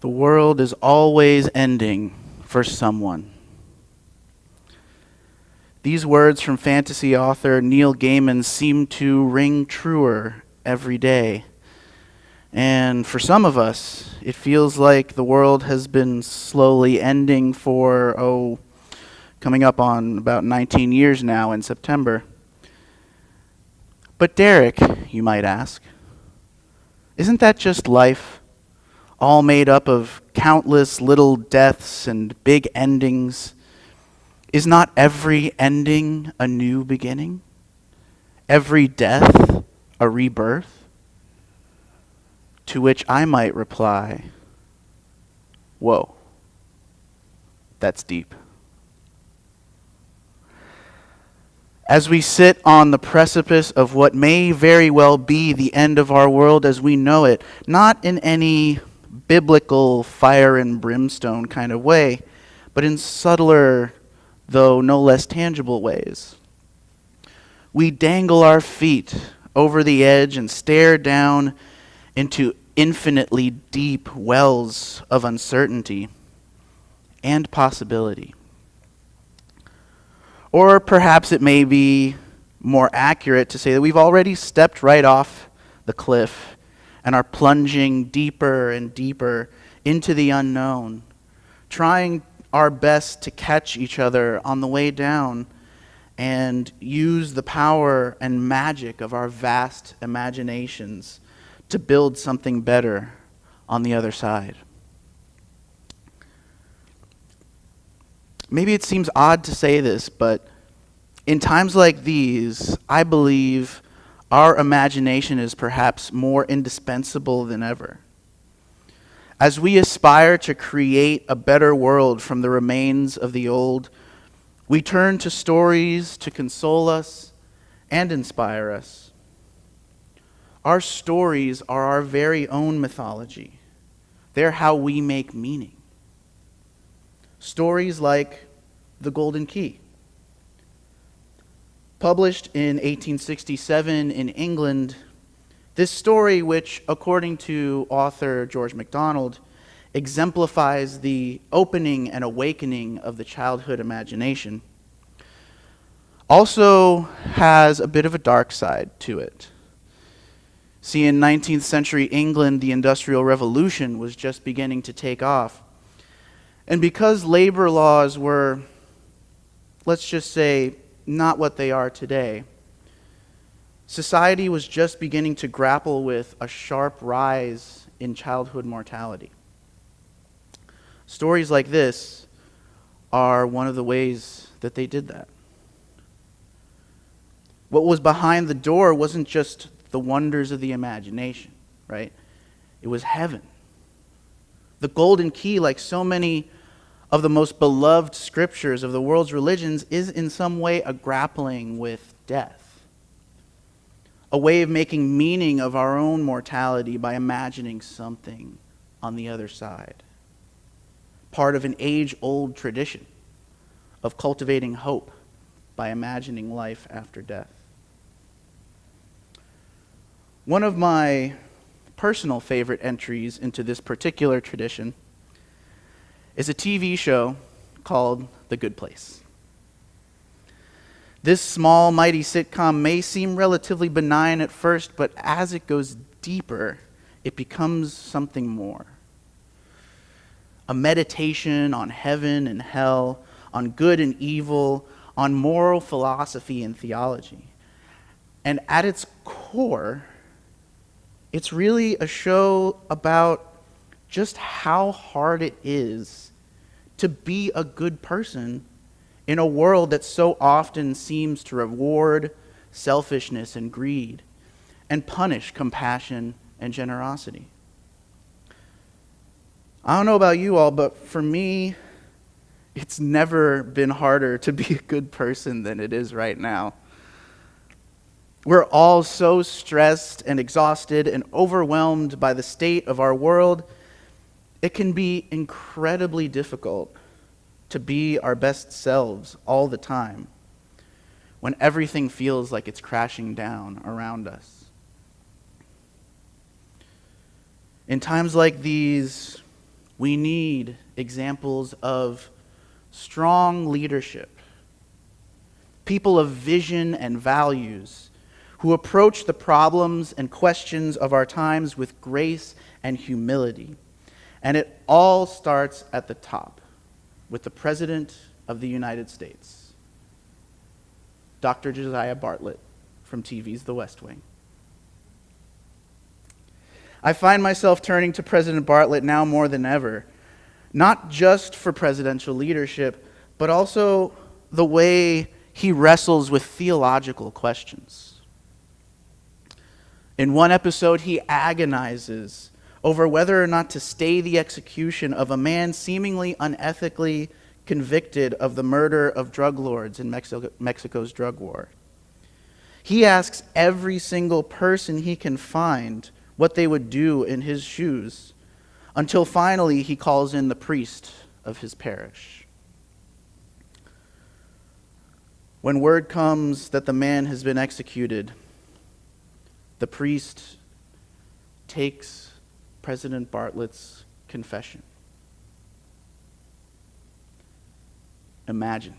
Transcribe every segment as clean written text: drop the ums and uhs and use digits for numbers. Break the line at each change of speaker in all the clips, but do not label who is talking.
The world is always ending for someone. These words from fantasy author Neil Gaiman seem to ring truer every day. And for some of us, it feels like the world has been slowly ending for, coming up on about 19 years now in September. But Derrick, you might ask, isn't that just life? All made up of countless little deaths and big endings? Is not every ending a new beginning? Every death a rebirth? To which I might reply, whoa, that's deep. As we sit on the precipice of what may very well be the end of our world as we know it, not in any biblical fire and brimstone kind of way, but in subtler, though no less tangible ways. We dangle our feet over the edge and stare down into infinitely deep wells of uncertainty and possibility. Or perhaps it may be more accurate to say that we've already stepped right off the cliff and are plunging deeper and deeper into the unknown, trying our best to catch each other on the way down and use the power and magic of our vast imaginations to build something better on the other side. Maybe it seems odd to say this, but in times like these, I believe our imagination is perhaps more indispensable than ever. As we aspire to create a better world from the remains of the old, we turn to stories to console us and inspire us. Our stories are our very own mythology. They're how we make meaning. Stories like The Golden Key, published in 1867 in England, this story, which, according to author George MacDonald, exemplifies the opening and awakening of the childhood imagination, also has a bit of a dark side to it. See, in 19th century England, the Industrial Revolution was just beginning to take off. And because labor laws were, let's just say, not what they are today, society was just beginning to grapple with a sharp rise in childhood mortality. Stories like this are one of the ways that they did that. What was behind the door wasn't just the wonders of the imagination, right? It was heaven. The Golden Key, like so many of the most beloved scriptures of the world's religions, is in some way a grappling with death. A way of making meaning of our own mortality by imagining something on the other side. Part of an age-old tradition of cultivating hope by imagining life after death. One of my personal favorite entries into this particular tradition is a TV show called The Good Place. This small, mighty sitcom may seem relatively benign at first, but as it goes deeper, it becomes something more. A meditation on heaven and hell, on good and evil, on moral philosophy and theology. And at its core, it's really a show about just how hard it is to be a good person in a world that so often seems to reward selfishness and greed and punish compassion and generosity. I don't know about you all, but for me, it's never been harder to be a good person than it is right now. We're all so stressed and exhausted and overwhelmed by the state of our world. It can be incredibly difficult to be our best selves all the time when everything feels like it's crashing down around us. In times like these, We need examples of strong leadership, people of vision and values who approach the problems and questions of our times with grace and humility. And it all starts at the top with the President of the United States, Dr. Josiah Bartlett from TV's The West Wing. I find myself turning to President Bartlett now more than ever, not just for presidential leadership, but also the way he wrestles with theological questions. In one episode, he agonizes over whether or not to stay the execution of a man seemingly unethically convicted of the murder of drug lords in Mexico's drug war. He asks every single person he can find what they would do in his shoes, until finally he calls in the priest of his parish. When word comes that the man has been executed, the priest takes President Bartlett's confession. Imagine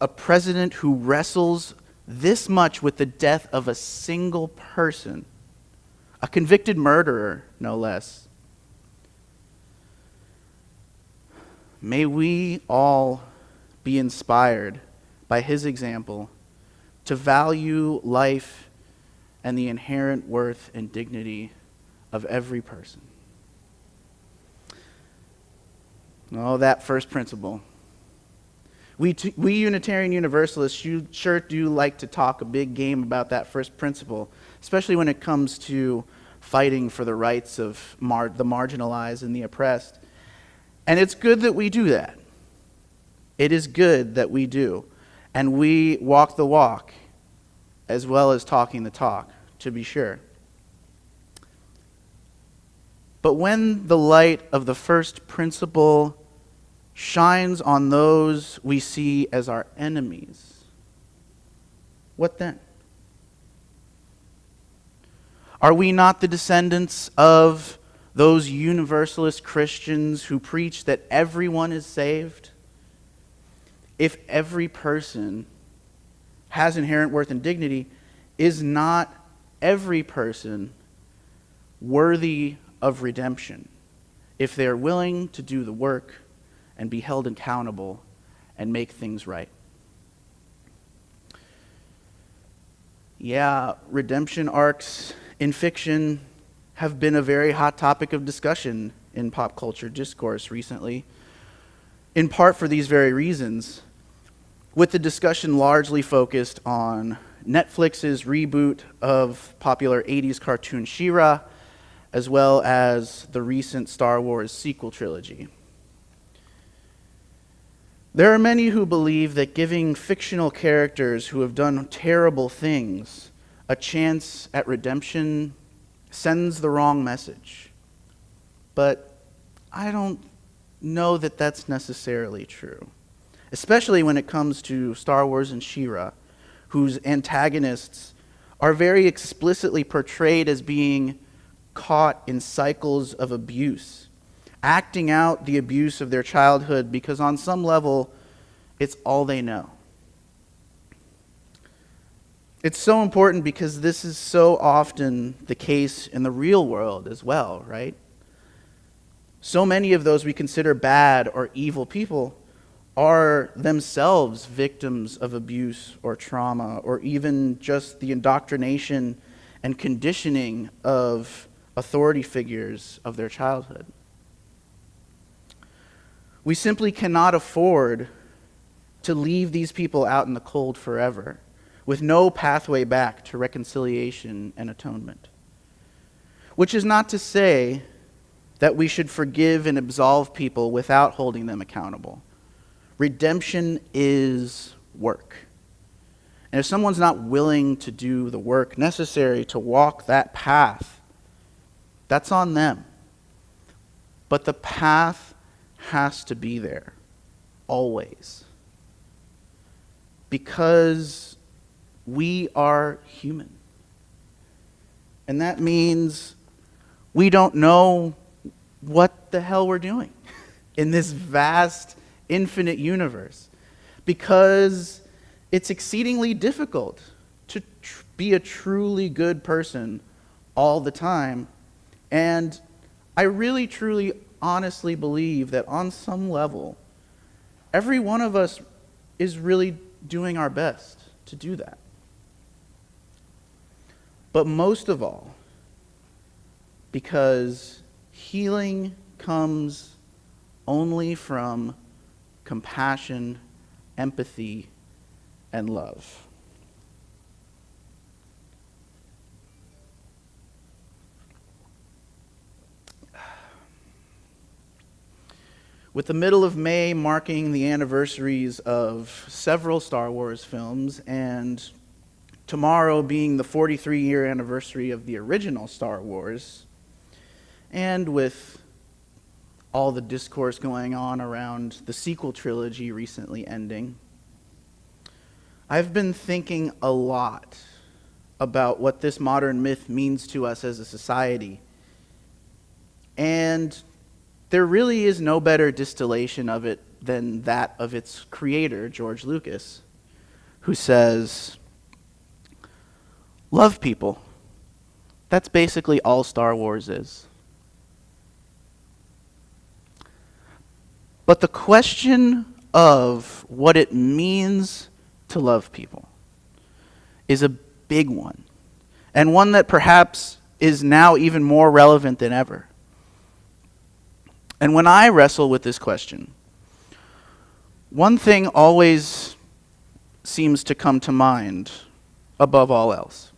a president who wrestles this much with the death of a single person, a convicted murderer, no less. May we all be inspired by his example to value life and the inherent worth and dignity of every person. Oh, that first principle. We Unitarian Universalists sure do like to talk a big game about that first principle, especially when it comes to fighting for the rights of the marginalized and the oppressed. And it's good that we do that. It is good that we do. And we walk the walk as well as talking the talk, to be sure. But when the light of the first principle shines on those we see as our enemies, what then? Are we not the descendants of those universalist Christians who preach that everyone is saved? If every person has inherent worth and dignity, is not every person worthy of redemption if they are willing to do the work and be held accountable and make things right? Yeah, redemption arcs in fiction have been a very hot topic of discussion in pop culture discourse recently, in part for these very reasons, with the discussion largely focused on Netflix's reboot of popular 80s cartoon She-Ra, as well as the recent Star Wars sequel trilogy. There are many who believe that giving fictional characters who have done terrible things a chance at redemption sends the wrong message. But I don't know that that's necessarily true, especially when it comes to Star Wars and She-Ra, whose antagonists are very explicitly portrayed as being caught in cycles of abuse, acting out the abuse of their childhood because on some level, it's all they know. It's so important because this is so often the case in the real world as well, right? So many of those we consider bad or evil people are themselves victims of abuse or trauma, or even just the indoctrination and conditioning of authority figures of their childhood. We simply cannot afford to leave these people out in the cold forever, with no pathway back to reconciliation and atonement. Which is not to say that we should forgive and absolve people without holding them accountable. Redemption is work. And if someone's not willing to do the work necessary to walk that path, that's on them. But the path has to be there, always. Because we are human. And that means we don't know what the hell we're doing in this vast, infinite universe, because it's exceedingly difficult to be a truly good person all the time. And I really, truly, honestly believe that on some level, every one of us is really doing our best to do that. But most of all, because healing comes only from compassion, empathy, and love. With the middle of May marking the anniversaries of several Star Wars films, and tomorrow being the 43-year anniversary of the original Star Wars, and with all the discourse going on around the sequel trilogy recently ending, I've been thinking a lot about what this modern myth means to us as a society. And there really is no better distillation of it than that of its creator, George Lucas, who says, "Love people. That's basically all Star Wars is." But the question of what it means to love people is a big one, and one that perhaps is now even more relevant than ever. And when I wrestle with this question, one thing always seems to come to mind above all else.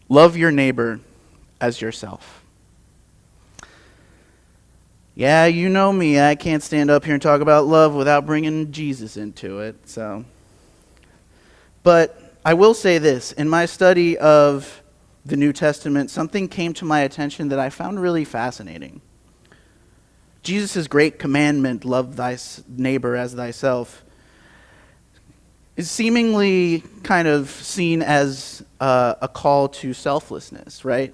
Love your neighbor as yourself. Yeah, you know me, I can't stand up here and talk about love without bringing Jesus into it, so. But I will say this, in my study of the New Testament, something came to my attention that I found really fascinating. Jesus' great commandment, love thy neighbor as thyself, is seemingly kind of seen as a call to selflessness, right?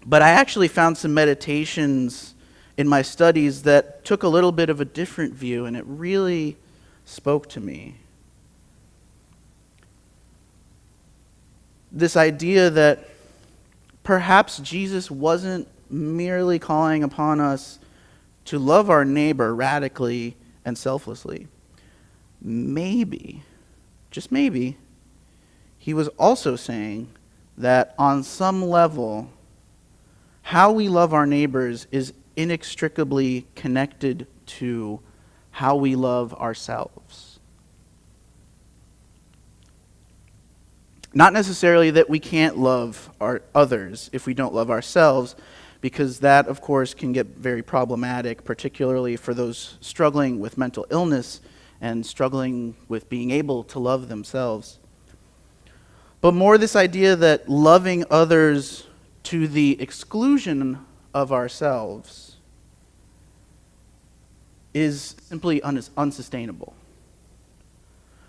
But I actually found some meditations in my studies that took a little bit of a different view, and it really spoke to me. This idea that perhaps Jesus wasn't merely calling upon us to love our neighbor radically and selflessly. Maybe, just maybe, he was also saying that on some level, how we love our neighbors is inextricably connected to how we love ourselves. Not necessarily that we can't love our others if we don't love ourselves, because that, of course, can get very problematic, particularly for those struggling with mental illness and struggling with being able to love themselves. But more this idea that loving others to the exclusion of ourselves is simply unsustainable.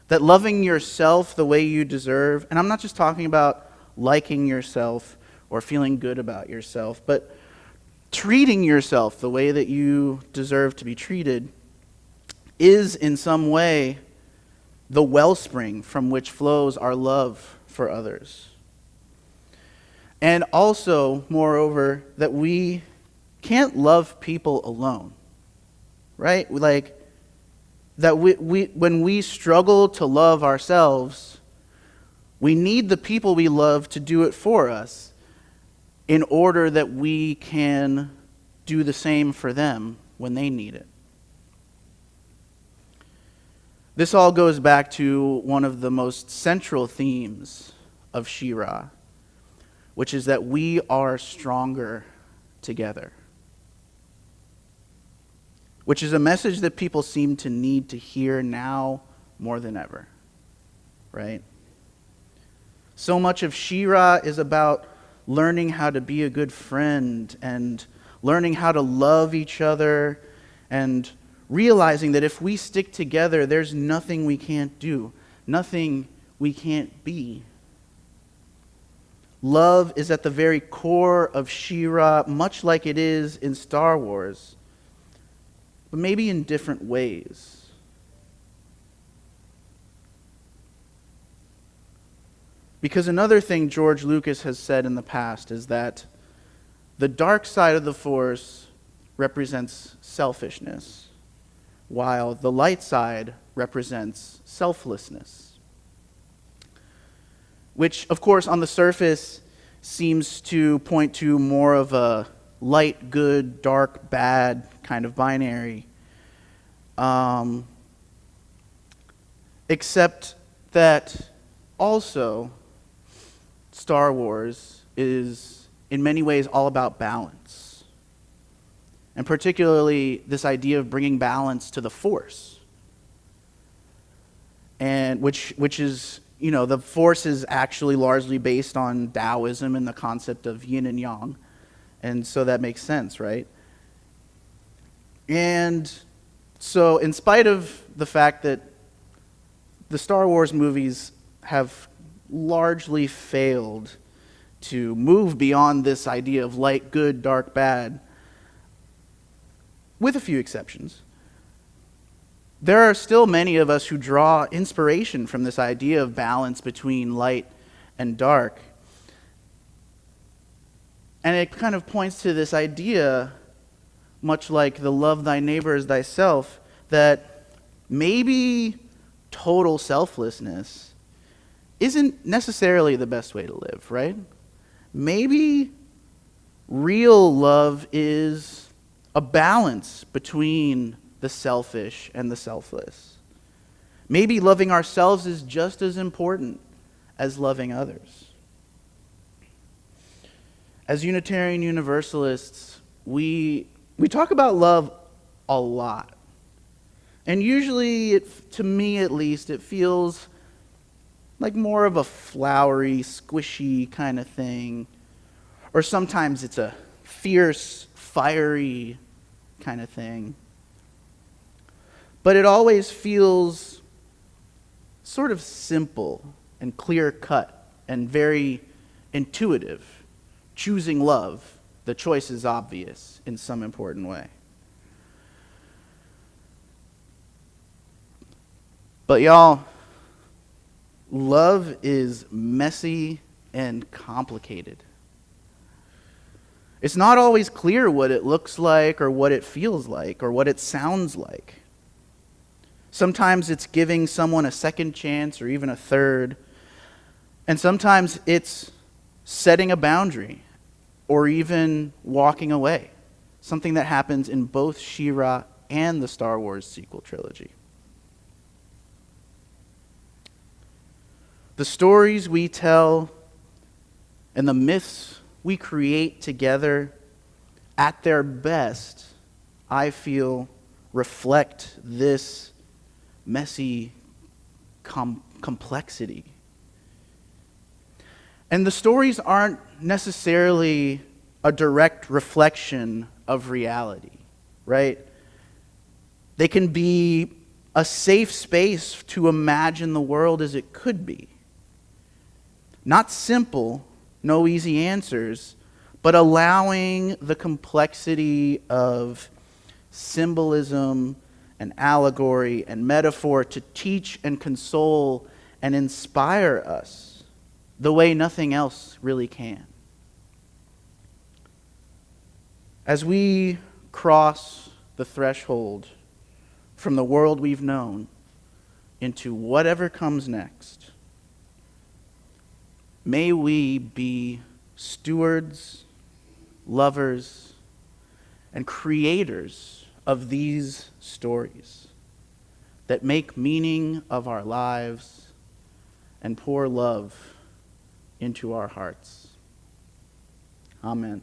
That loving yourself the way you deserve, and I'm not just talking about liking yourself or feeling good about yourself, but treating yourself the way that you deserve to be treated, is in some way the wellspring from which flows our love for others. And also, moreover, that we can't love people alone, right? Like, that when we struggle to love ourselves, we need the people we love to do it for us in order that we can do the same for them when they need it. This all goes back to one of the most central themes of Shira, which is that we are stronger together. Which is a message that people seem to need to hear now more than ever, right? So much of Shira is about learning how to be a good friend and learning how to love each other and realizing that if we stick together, there's nothing we can't do, nothing we can't be. Love is at the very core of She-Ra, much like it is in Star Wars, but maybe in different ways. Because another thing George Lucas has said in the past is that the dark side of the Force represents selfishness, while the light side represents selflessness. Which, of course, on the surface seems to point to more of a light, good, dark, bad kind of binary. Except that also Star Wars is in many ways all about balance. And particularly this idea of bringing balance to the Force. And which is, the Force is actually largely based on Taoism and the concept of yin and yang. And so that makes sense, right? And so in spite of the fact that the Star Wars movies have largely failed to move beyond this idea of light, good, dark, bad, with a few exceptions, there are still many of us who draw inspiration from this idea of balance between light and dark. And it kind of points to this idea, much like the love thy neighbor as thyself, that maybe total selflessness isn't necessarily the best way to live, right? Maybe real love is a balance between the selfish and the selfless. Maybe loving ourselves is just as important as loving others. As Unitarian Universalists, we talk about love a lot. And usually, to me at least, it feels like more of a flowery, squishy kind of thing. Or sometimes it's a fierce, fiery kind of thing. But it always feels sort of simple and clear-cut and very intuitive. Choosing love, the choice is obvious in some important way. But y'all, love is messy and complicated. It's not always clear what it looks like or what it feels like or what it sounds like. Sometimes it's giving someone a second chance or even a third. And sometimes it's setting a boundary or even walking away. Something that happens in both She-Ra and the Star Wars sequel trilogy. The stories we tell and the myths we create together, at their best, I feel, reflect this messy complexity. And the stories aren't necessarily a direct reflection of reality, right? They can be a safe space to imagine the world as it could be. Not simple, no easy answers, but allowing the complexity of symbolism and allegory and metaphor to teach and console and inspire us the way nothing else really can. As we cross the threshold from the world we've known into whatever comes next, may we be stewards, lovers, and creators of these stories that make meaning of our lives and pour love into our hearts. Amen.